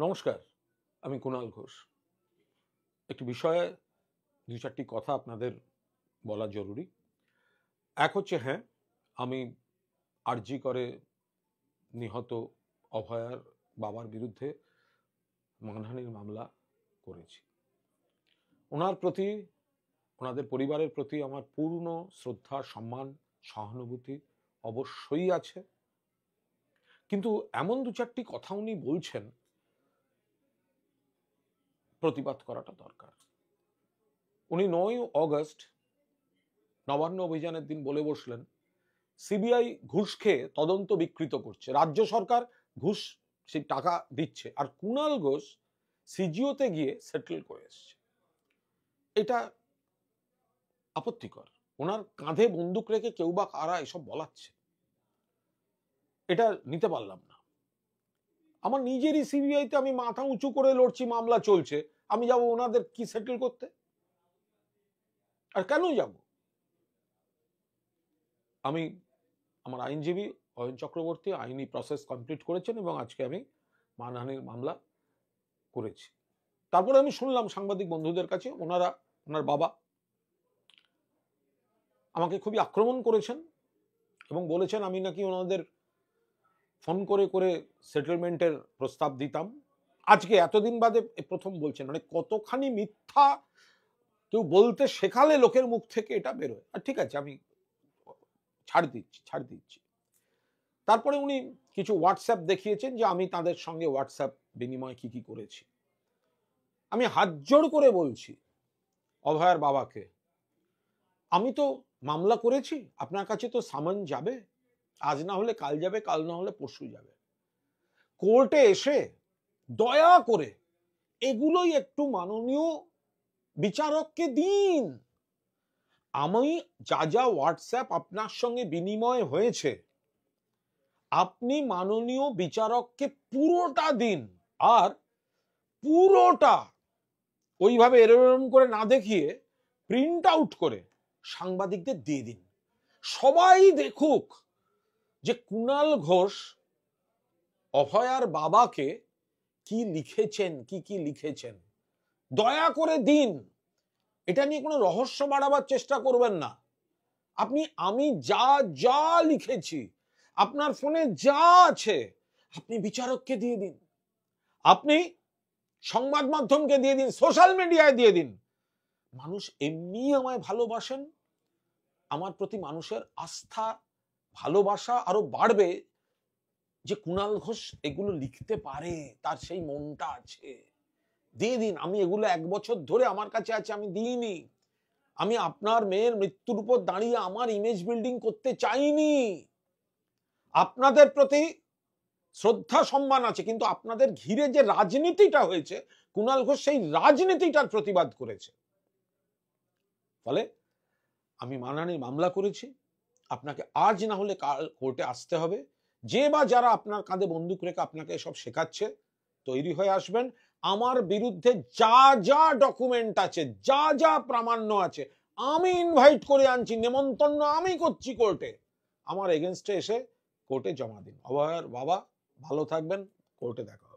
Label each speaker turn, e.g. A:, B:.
A: নমস্কার, আমি কুণাল ঘোষ। একটি বিষয়ে দু চারটি কথা আপনাদের বলা জরুরি। এক হচ্ছে, হ্যাঁ, আমি আরজি করে নিহত অভয়ার বাবার বিরুদ্ধে মানহানির মামলা করেছি। ওনার প্রতি, ওনাদের পরিবারের প্রতি আমার পূর্ণ শ্রদ্ধা, সম্মান, সহানুভূতি অবশ্যই আছে। কিন্তু এমন দু চারটি কথা উনি বলছেন, প্রতিবাদ করাটা দরকার। উনি 9 অগস্ট নবান্ন অভিযানের দিন বলে বসলেন, সিবিআই ঘুষ খেয়ে তদন্ত বিকৃত করছে, রাজ্য সরকার ঘুষ সেই টাকা দিচ্ছে, আর কুণাল ঘোষ সিজিওতে গিয়ে সেটেল করে এসছে। এটা আপত্তিকর। ওনার কাঁধে বন্দুক রেখে কেউ বা কারা এসব বলাচ্ছে, এটা নিতে পারলাম না। আমার নিজেরই সিবিআইতে আমি মাথা উঁচু করে লড়ছি, মামলা চলছে, আমি যাব ওনাদের কি সেটেল করতে? আর কেন যাব? আমি, আমার আইনজীবী অয়ন চক্রবর্তী আইনি প্রসেস কমপ্লিট করেছেন এবং আজকে আমি মানহানির মামলা করেছি। তারপরে আমি শুনলাম সাংবাদিক বন্ধুদের কাছে, ওনার বাবা আমাকে খুবই আক্রমণ করেছেন এবং বলেছেন আমি নাকি ওনাদের ফোন করে করে সেটেলমেন্টের প্রস্তাব দিতাম। আজকে এতদিন বাদে প্রথম বলছেন, মানে কতখানি মিথ্যা কেউ বলতে শেখালে লোকের মুখ থেকে এটা বেরোয়। আর ঠিক আছে, আমি ছাড় দিচ্ছি। তারপরে উনি কিছু হোয়াটসঅ্যাপ দেখিয়েছেন যে আমি তাদের সঙ্গে হোয়াটসঅ্যাপ বিনিময় কি কি করেছি। আমি হাত জোড় করে বলছি অভয়ার বাবাকে, আমি তো মামলা করেছি, আপনার কাছে তো সামন যাবে, আজ না হলে কাল যাবে, কাল না হলে পরশু যাবে। কোর্টে এসে দয়া করে এগুলোই একটু মাননীয় বিচারককে দিন। আমি যা যা হোয়াটসঅ্যাপ আপনার সঙ্গে বিনিময় হয়েছে, আপনি মাননীয় বিচারককে পুরোটা দিন, আর পুরোটা ওইভাবে এরকম করে না দেখিয়ে প্রিন্ট আউট করে সাংবাদিকদের দিয়ে দিন। সবাই দেখুক যে কুণাল ঘোষ অভয়ার বাবাকে কি লিখেছেন, কি লিখেছেন। দয়া করে দিন। এটা নিয়ে কোনো রহস্য বাড়াবার চেষ্টা করবেন না। আপনি, আমি যা যা লিখেছি, আপনার ফোনে যা আছে, আপনি বিচারককে দিয়ে দিন, আপনি সংবাদ মাধ্যমকে দিয়ে দিন, সোশ্যাল মিডিয়ায় দিয়ে দিন। মানুষ এমনি আমায় ভালোবাসেন, আমার প্রতি মানুষের আস্থা ভালোবাসা আরো বাড়বে যে কুণাল ঘোষ এগুলো লিখতে পারে, তার সেই মনটা আছে। দিয়ে দিন। আমি এগুলো 1 বছর ধরে আমার কাছে আছে, আমি দিইনি। আমি আপনার মেয়ের মৃত্যুর উপর দাঁড়িয়ে আমার ইমেজ বিল্ডিং করতে চাইনি। আপনাদের প্রতি শ্রদ্ধা সম্মান আছে, কিন্তু আপনাদের ঘিরে যে রাজনীতিটা হয়েছে, কুণাল ঘোষ সেই রাজনীতিটার প্রতিবাদ করেছে। ফলে আমি মানহানির মামলা করেছি। আপনাকে আজ না হলে কাল কোর্টে আসতে হবে। যে বা যারা আপনার কাঁধে বন্দুক রেখে আপনাকে সব শেখাচ্ছে, তৈরি হয়ে আসবেন। আমার বিরুদ্ধে যা যা ডকুমেন্ট আছে, যা যা প্রামাণ্য আছে, আমি ইনভাইট করে আনছি, নেমন্তন্ন আমি করছি কোর্টে, আমার এগেনস্টে এসে কোর্টে জমা দিন। অভয়ার বাবা ভালো থাকবেন, কোর্টে দেখা।